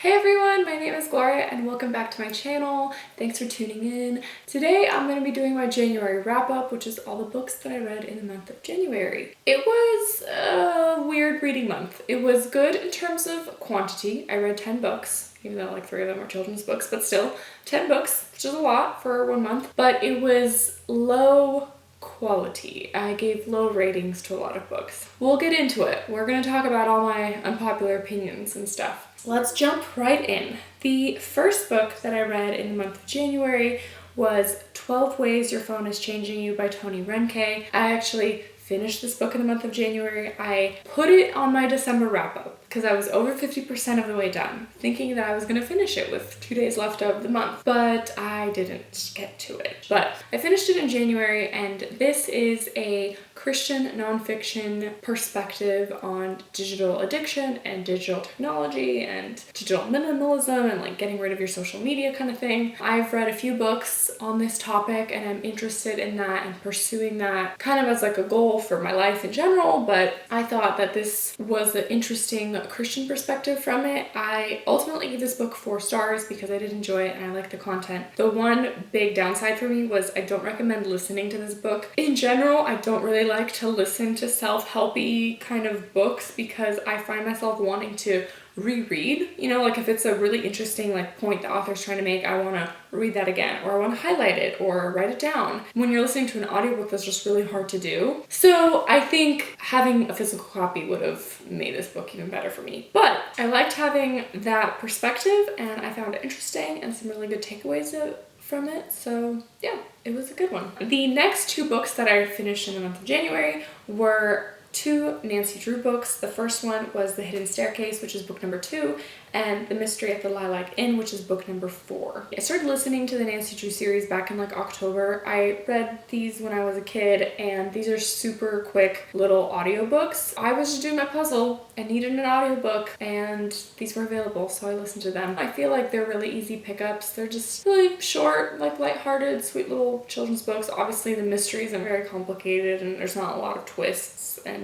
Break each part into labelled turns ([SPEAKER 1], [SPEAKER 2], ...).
[SPEAKER 1] Hey everyone, my name is Gloria and welcome back to my channel. Thanks for tuning in. Today I'm going to be doing my January wrap-up, which is all the books that I read in the month of January. It was a weird reading month. It was good in terms of quantity. I read 10 books, even though like 3 of them are children's books, but still 10 books, which is a lot for 1 month. But it was low quality. I gave low ratings to a lot of books. We'll get into it. We're going to talk about all my unpopular opinions and stuff. Let's jump right in. The first book that I read in the month of January was 12 Ways Your Phone is Changing You by Reinke. I actually finished this book in the month of January. I put it on my December wrap-up because I was over 50% of the way done, thinking that I was going to finish it with 2 days left of the month, but I didn't get to it. But I finished it in January, and this is a Christian nonfiction perspective on digital addiction and digital technology and digital minimalism and like getting rid of your social media kind of thing. I've read a few books on this topic and I'm interested in that and pursuing that kind of as like a goal for my life in general, but I thought that this was an interesting Christian perspective from it. I ultimately gave this book 4 stars because I did enjoy it and I liked the content. The one big downside for me was I don't recommend listening to this book. In general, I don't really like to listen to self-helpy kind of books because I find myself wanting to reread, like if it's a really interesting like point the author's trying to make, I want to read that again, or I want to highlight it or write it down. When you're listening to an audiobook, that's just really hard to do. So I think having a physical copy would have made this book even better for me. But I liked having that perspective and I found it interesting and some really good takeaways from it. So yeah, it was a good one. The next 2 books that I finished in the month of January were 2 Nancy Drew books. The first one was The Hidden Staircase, which is book number 2, and The Mystery at the Lilac Inn, which is book number 4. I started listening to the Nancy Drew series back in like October. I read these when I was a kid, and these are super quick little audiobooks. I was just doing my puzzle and needed an audiobook, and these were available, so I listened to them. I feel like they're really easy pickups. They're just really short, like lighthearted, sweet little children's books. Obviously, the mystery isn't very complicated, and there's not a lot of twists, and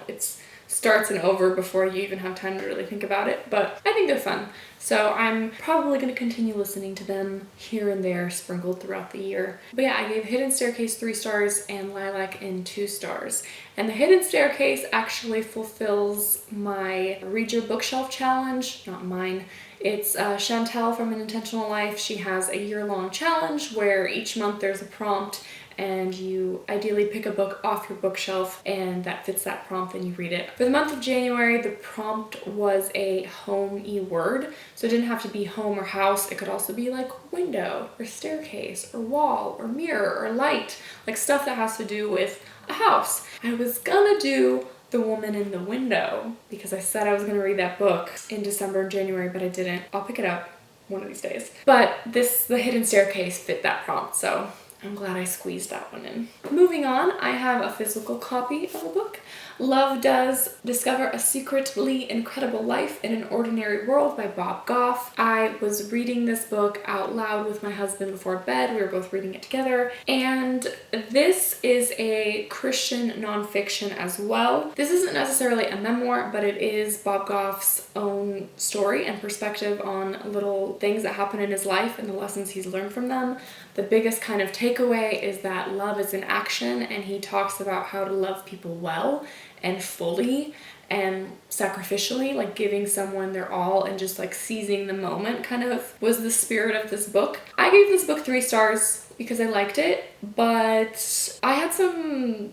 [SPEAKER 1] it's starts and over before you even have time to really think about it, but I think they're fun. So I'm probably going to continue listening to them here and there sprinkled throughout the year. But yeah, I gave Hidden Staircase 3 stars and Lilac Inn 2 stars. And the Hidden Staircase actually fulfills my Read Your Bookshelf challenge, not mine. It's Chantel from An Intentional Life. She has a year-long challenge where each month there's a prompt and you ideally pick a book off your bookshelf and that fits that prompt and you read it. For the month of January, the prompt was a home-y word. So it didn't have to be home or house. It could also be like window or staircase or wall or mirror or light, like stuff that has to do with a house. I was gonna do The Woman in the Window because I said I was gonna read that book in December and January, but I didn't. I'll pick it up one of these days. But The Hidden Staircase fit that prompt, so I'm glad I squeezed that one in. Moving on, I have a physical copy of a book. Love Does Discover a Secretly Incredible Life in an Ordinary World by Goff. I was reading this book out loud with my husband before bed. We were both reading it together. And this is a Christian nonfiction as well. This isn't necessarily a memoir, but it is Bob Goff's own story and perspective on little things that happen in his life and the lessons he's learned from them. The biggest kind of takeaway is that love is in action, and he talks about how to love people well and fully and sacrificially, like giving someone their all and just like seizing the moment kind of was the spirit of this book. I gave this book 3 stars because I liked it, but I had some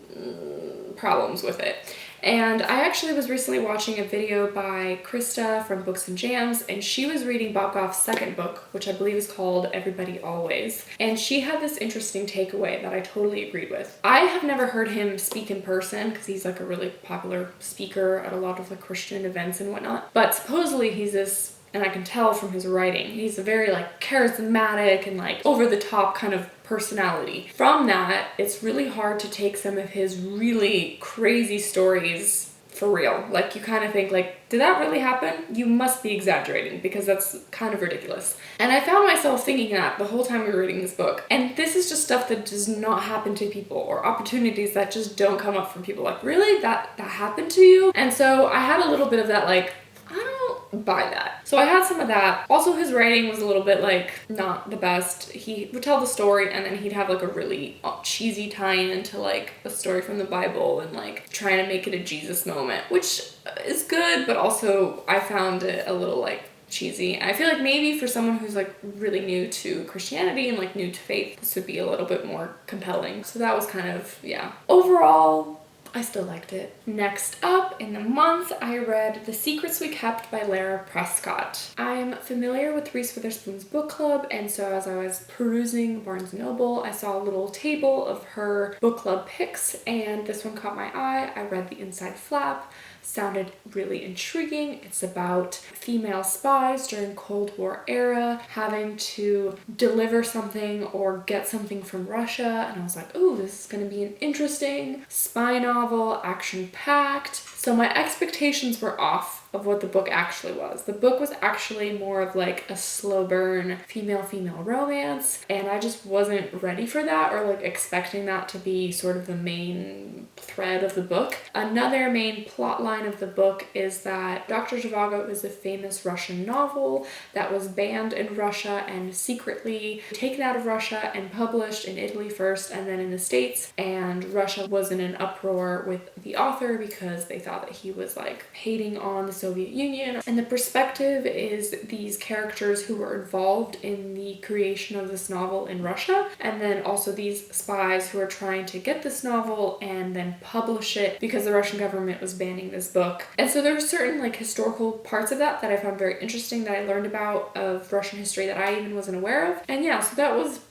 [SPEAKER 1] problems with it. And I actually was recently watching a video by Krista from Books and Jams, and she was reading Bob Goff's second book, which I believe is called Everybody Always. And she had this interesting takeaway that I totally agreed with. I have never heard him speak in person because he's like a really popular speaker at a lot of like Christian events and whatnot. But supposedly he's this, and I can tell from his writing, he's a very like charismatic and like over the top kind of personality. From that, it's really hard to take some of his really crazy stories for real. Like you kind of think like, did that really happen? You must be exaggerating because that's kind of ridiculous. And I found myself thinking that the whole time we were reading this book. And this is just stuff that does not happen to people, or opportunities that just don't come up from people. Like, really? That happened to you? And so I had a little bit of that like, I don't buy that. So I had some of that. Also, his writing was a little bit like not the best. He would tell the story and then he'd have like a really cheesy tie-in into like a story from the Bible and like trying to make it a Jesus moment, which is good, but also I found it a little like cheesy. I feel like maybe for someone who's like really new to Christianity and like new to faith, this would be a little bit more compelling. So that was kind of, yeah. Overall, I still liked it. Next up in the month, I read The Secrets We Kept by Lara Prescott. I'm familiar with Reese Witherspoon's book club, and so as I was perusing Barnes & Noble, I saw a little table of her book club picks, and this one caught my eye. I read the inside flap. Sounded really intriguing. It's about female spies during Cold War era having to deliver something or get something from Russia, and I was like, ooh, this is going to be an interesting spy novel, action-packed. So my expectations were off of what the book actually was. The book was actually more of like a slow burn female-female romance, and I just wasn't ready for that or like expecting that to be sort of the main thread of the book. Another main plot line of the book is that Dr. Zhivago is a famous Russian novel that was banned in Russia and secretly taken out of Russia and published in Italy first and then in the States, and Russia was in an uproar with the author because they thought that he was like hating on the Soviet Union. And the perspective is these characters who were involved in the creation of this novel in Russia, and then also these spies who are trying to get this novel and then publish it because the Russian government was banning this book. And so there were certain like historical parts of that I found very interesting, that I learned about of Russian history that I even wasn't aware of. And yeah, so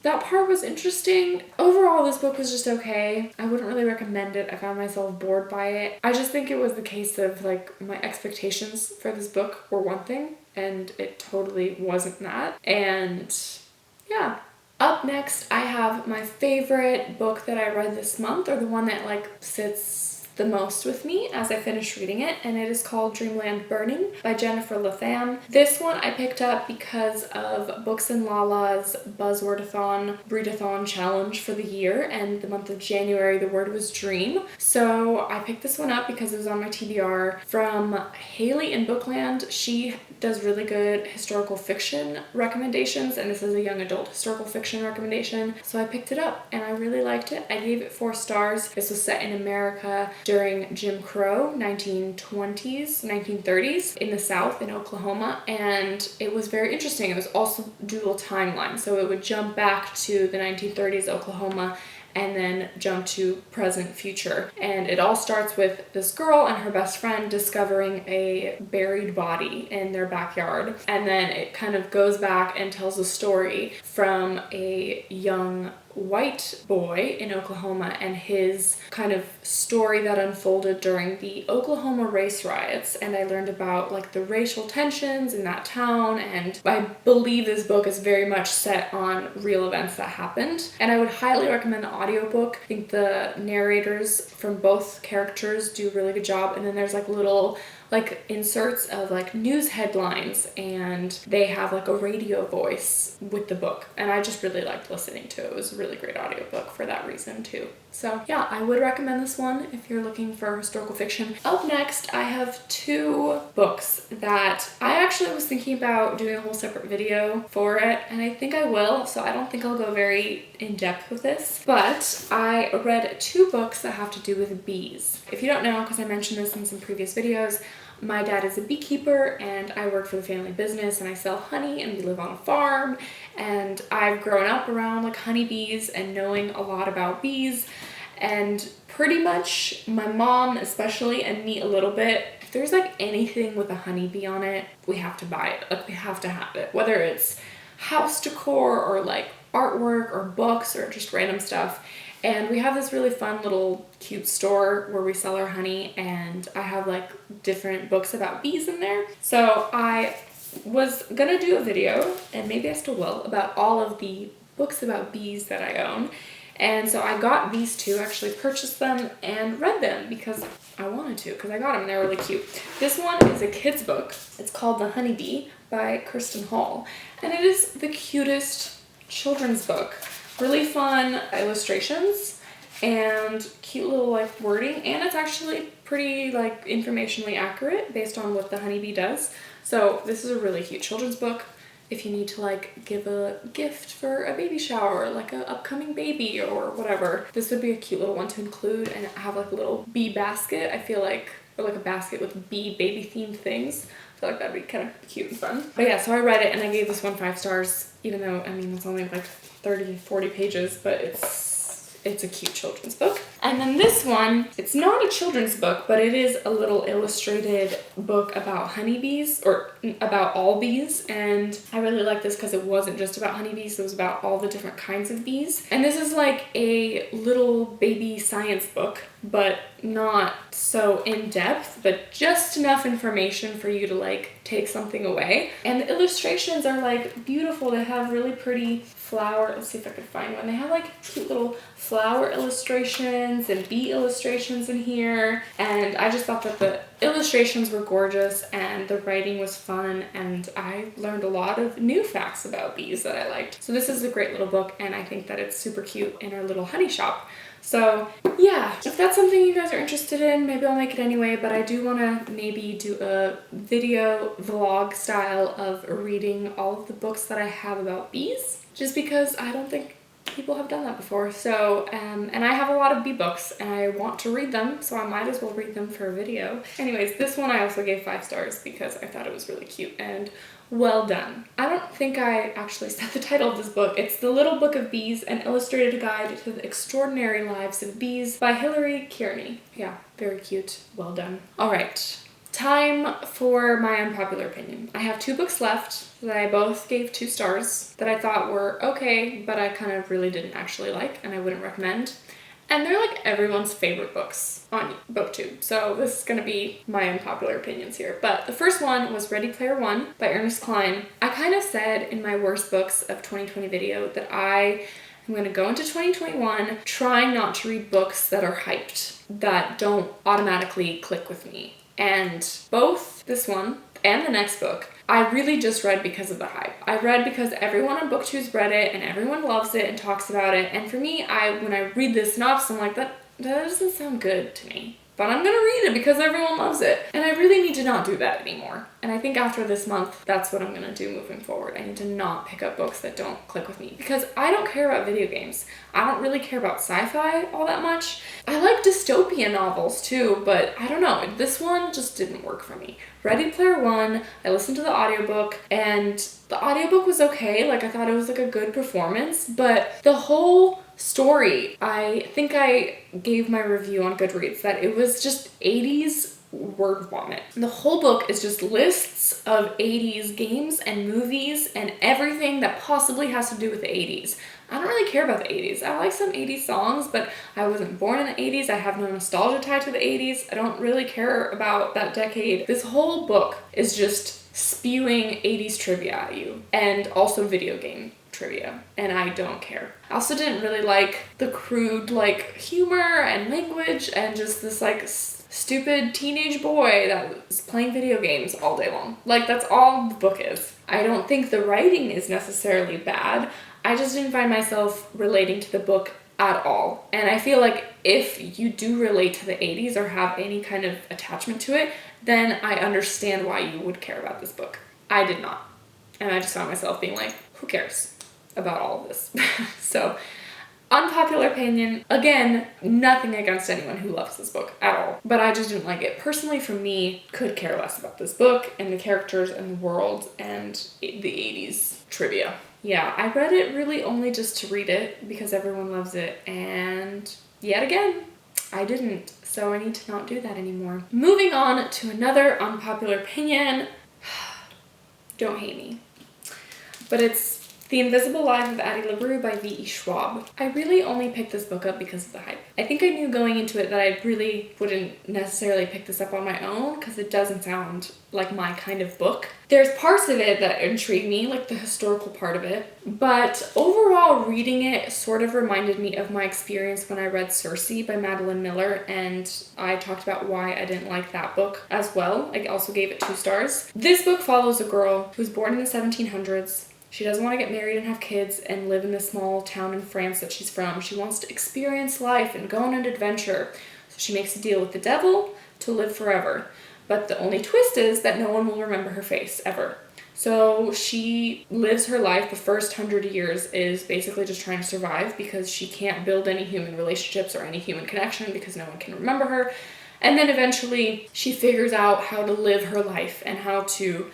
[SPEAKER 1] that part was interesting. Overall, this book was just okay. I wouldn't really recommend it. I found myself bored by it. I just think it was the case of like my expectations for this book were one thing and it totally wasn't that. And yeah. Up next, I have my favorite book that I read this month, or the one that like sits the most with me as I finished reading it, and it is called Dreamland Burning by Jennifer Latham. This one I picked up because of Books and Lala's Buzz-Word-A-Thon readathon challenge for the year, and the month of January the word was dream. So I picked this one up because it was on my TBR from Haley in Bookland. She does really good historical fiction recommendations, and this is a young adult historical fiction recommendation. So I picked it up and I really liked it. I gave it 4 stars. This was set in America during Jim Crow, 1920s, 1930s in the South in Oklahoma, and it was very interesting. It was also dual timeline, so it would jump back to the 1930s Oklahoma and then jump to present future. And it all starts with this girl and her best friend discovering a buried body in their backyard. And then it kind of goes back and tells a story from a young white boy in Oklahoma and his kind of story that unfolded during the Oklahoma race riots. And I learned about like the racial tensions in that town, and I believe this book is very much set on real events that happened. And I would highly recommend the audiobook. I think the narrators from both characters do a really good job, and then there's like little like inserts of like news headlines, and they have like a radio voice with the book, and I just really liked listening to it. It was a really great audiobook for that reason too. So yeah, I would recommend this one if you're looking for historical fiction. Up next, I have 2 books that I actually was thinking about doing a whole separate video for it, and I think I will, so I don't think I'll go very in depth with this, but I read 2 books that have to do with bees. If you don't know, because I mentioned this in some previous videos, my dad is a beekeeper and I work for the family business and I sell honey, and we live on a farm, and I've grown up around like honeybees and knowing a lot about bees, and pretty much my mom especially, and me a little bit, if there's like anything with a honeybee on it, we have to buy it. Like we have to have it, whether it's house decor or like artwork or books or just random stuff. And we have this really fun little cute store where we sell our honey, and I have like different books about bees in there. So I was gonna do a video, and maybe I still will, about all of the books about bees that I own. And so I got these 2, actually purchased them and read them because I wanted to, because I got them and they're really cute. This one is a kid's book. It's called The Honeybee by Kirsten Hall, and it is the cutest children's book. Really fun illustrations and cute little like wording, and it's actually pretty like informationally accurate based on what the honeybee does. So this is a really cute children's book. If you need to like give a gift for a baby shower, like an upcoming baby or whatever, this would be a cute little one to include and have like a little bee basket, I feel like, or like a basket with bee baby themed things. I feel like that'd be kind of cute and fun. But yeah, so I read it and I gave this one 5 stars, even though, I mean, it's only like 30, 40 pages, but it's a cute children's book. And then this one, it's not a children's book, but it is a little illustrated book about honeybees, or about all bees. And I really like this because it wasn't just about honeybees, it was about all the different kinds of bees. And this is like a little baby science book, but not so in depth, but just enough information for you to like take something away. And the illustrations are like beautiful. They have really pretty flower, let's see if I can find one. They have like cute little flower illustrations and bee illustrations in here. And I just thought that the illustrations were gorgeous and the writing was fun, and I learned a lot of new facts about bees that I liked. So this is a great little book, and I think that it's super cute in our little honey shop. So yeah, if that's something you guys are interested in, maybe I'll make it anyway, but I do want to maybe do a video vlog style of reading all of the books that I have about bees, just because I don't think people have done that before. So, and I have a lot of bee books and I want to read them, so I might as well read them for a video. Anyways, this one I also gave 5 stars because I thought it was really cute and well done. I don't think I actually said the title of this book. It's The Little Book of Bees, An Illustrated Guide to the Extraordinary Lives of Bees by Hilary, Kearney. Yeah, very cute. Well done. All right. Time for my unpopular opinion. I have 2 books left that I both gave 2 stars that I thought were okay, but I kind of really didn't actually like and I wouldn't recommend. And they're like everyone's favorite books on BookTube. So this is going to be my unpopular opinions here. But the first one was Ready Player One by Ernest Cline. I kind of said in my worst books of 2020 video that I am going to go into 2021 trying not to read books that are hyped, that don't automatically click with me. And both this one and the next book, I really just read because of the hype. I read because everyone on BookTube's read it and everyone loves it and talks about it. And for me, when I read this synopsis, I'm like, that doesn't sound good to me. But I'm gonna read it because everyone loves it. And I really need to not do that anymore. And I think after this month, that's what I'm gonna do moving forward. I need to not pick up books that don't click with me because I don't care about video games. I don't really care about sci-fi all that much. I like dystopian novels too, but I don't know, this one just didn't work for me. Ready Player One, I listened to the audiobook and the audiobook was okay. Like I thought it was like a good performance, but the whole story, I think I gave my review on Goodreads that it was just 80s word vomit. The whole book is just lists of 80s games and movies and everything that possibly has to do with the 80s. I don't really care about the 80s. I like some 80s songs, but I wasn't born in the 80s. I have no nostalgia tied to the 80s. I don't really care about that decade. This whole book is just spewing 80s trivia at you and also video game trivia, and I don't care. I also didn't really like the crude like humor and language and just this like stupid teenage boy that was playing video games all day long. Like that's all the book is. I don't think the writing is necessarily bad. I just didn't find myself relating to the book at all. And I feel like if you do relate to the 80s or have any kind of attachment to it, then I understand why you would care about this book. I did not. And I just found myself being like, who cares about all of this? So, unpopular opinion, again, nothing against anyone who loves this book at all, but I just didn't like it. Personally, for me, could care less about this book and the characters and the world and the 80s trivia. Yeah, I read it really only just to read it because everyone loves it, and yet again, I didn't, so I need to not do that anymore. Moving on to another unpopular opinion. Don't hate me, but it's The Invisible Life of Addie LaRue by V.E. Schwab. I really only picked this book up because of the hype. I think I knew going into it that I really wouldn't necessarily pick this up on my own because it doesn't sound like my kind of book. There's parts of it that intrigue me, like the historical part of it, but overall reading it sort of reminded me of my experience when I read Circe by Madeline Miller, and I talked about why I didn't like that book as well. I also gave it 2 stars. This book follows a girl who's born in the 1700s. She doesn't want to get married and have kids and live in the small town in France that she's from. She wants to experience life and go on an adventure. So she makes a deal with the devil to live forever. But the only twist is that no one will remember her face ever. So she lives her life. The first 100 years is basically just trying to survive because she can't build any human relationships or any human connection because no one can remember her. And then eventually she figures out how to live her life and how to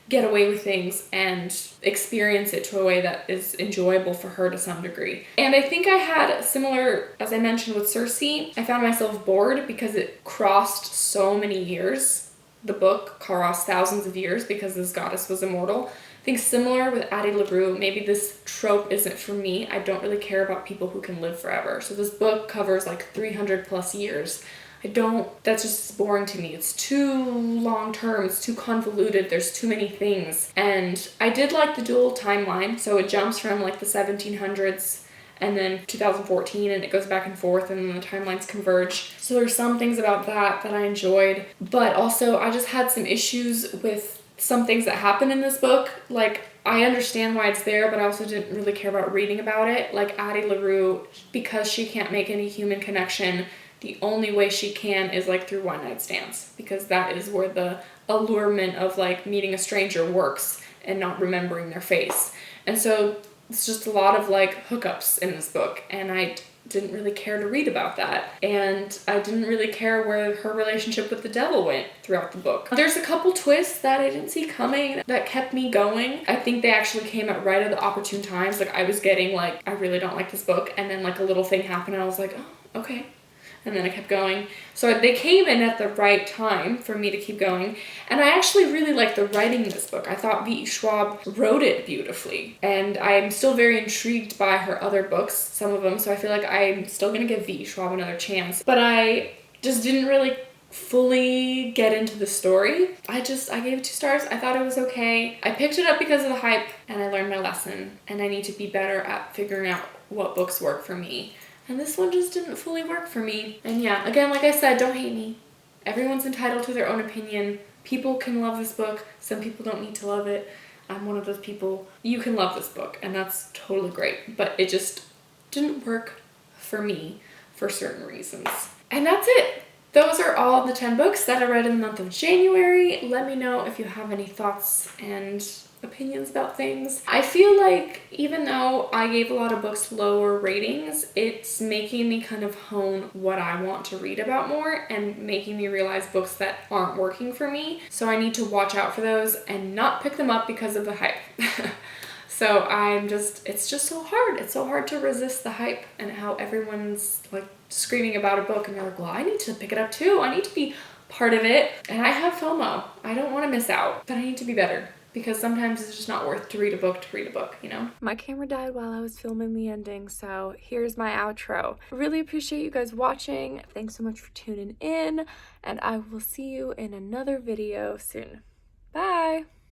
[SPEAKER 1] get away with things and experience it to a way that is enjoyable for her to some degree. And I think I had similar, as I mentioned with Circe, I found myself bored because it crossed so many years. The book crossed thousands of years because this goddess was immortal. I think similar with Addie LaRue, maybe this trope isn't for me. I don't really care about people who can live forever. So this book covers like 300 plus years. That's just boring to me. It's too long term, it's too convoluted, there's too many things. And I did like the dual timeline, so it jumps from like the 1700s and then 2014 and it goes back and forth and then the timelines converge. So there's some things about that I enjoyed, but also I just had some issues with some things that happen in this book. Like, I understand why it's there, but I also didn't really care about reading about it. Like Addie LaRue, because she can't make any human connection, the only way she can is like through one night stands, because that is where the allurement of like meeting a stranger works and not remembering their face. And so it's just a lot of like hookups in this book, and I didn't really care to read about that. And I didn't really care where her relationship with the devil went throughout the book. There's a couple twists that I didn't see coming that kept me going. I think they actually came at right at the opportune times. Like I was getting like, I really don't like this book, and then like a little thing happened and I was like, oh, okay. And then I kept going. So they came in at the right time for me to keep going. And I actually really liked the writing in this book. I thought V. Schwab wrote it beautifully. And I'm still very intrigued by her other books, some of them. So I feel like I'm still going to give V. Schwab another chance. But I just didn't really fully get into the story. I gave it 2 stars. I thought it was okay. I picked it up because of the hype and I learned my lesson. And I need to be better at figuring out what books work for me. And this one just didn't fully work for me. And yeah, again, like I said, don't hate me. Everyone's entitled to their own opinion. People can love this book. Some people don't need to love it. I'm one of those people. You can love this book, and that's totally great. But it just didn't work for me for certain reasons. And that's it. Those are all the 10 books that I read in the month of January. Let me know if you have any thoughts and opinions about things. I feel like even though I gave a lot of books lower ratings, it's making me kind of hone what I want to read about more and making me realize books that aren't working for me. So I need to watch out for those and not pick them up because of the hype. So it's just so hard. It's so hard to resist the hype and how everyone's like screaming about a book and you're like, well, I need to pick it up too. I need to be part of it. And I have FOMO. I don't want to miss out, but I need to be better. Because sometimes it's just not worth to read a book, you know? My camera died while I was filming the ending, so here's my outro. Really appreciate you guys watching. Thanks so much for tuning in, and I will see you in another video soon. Bye!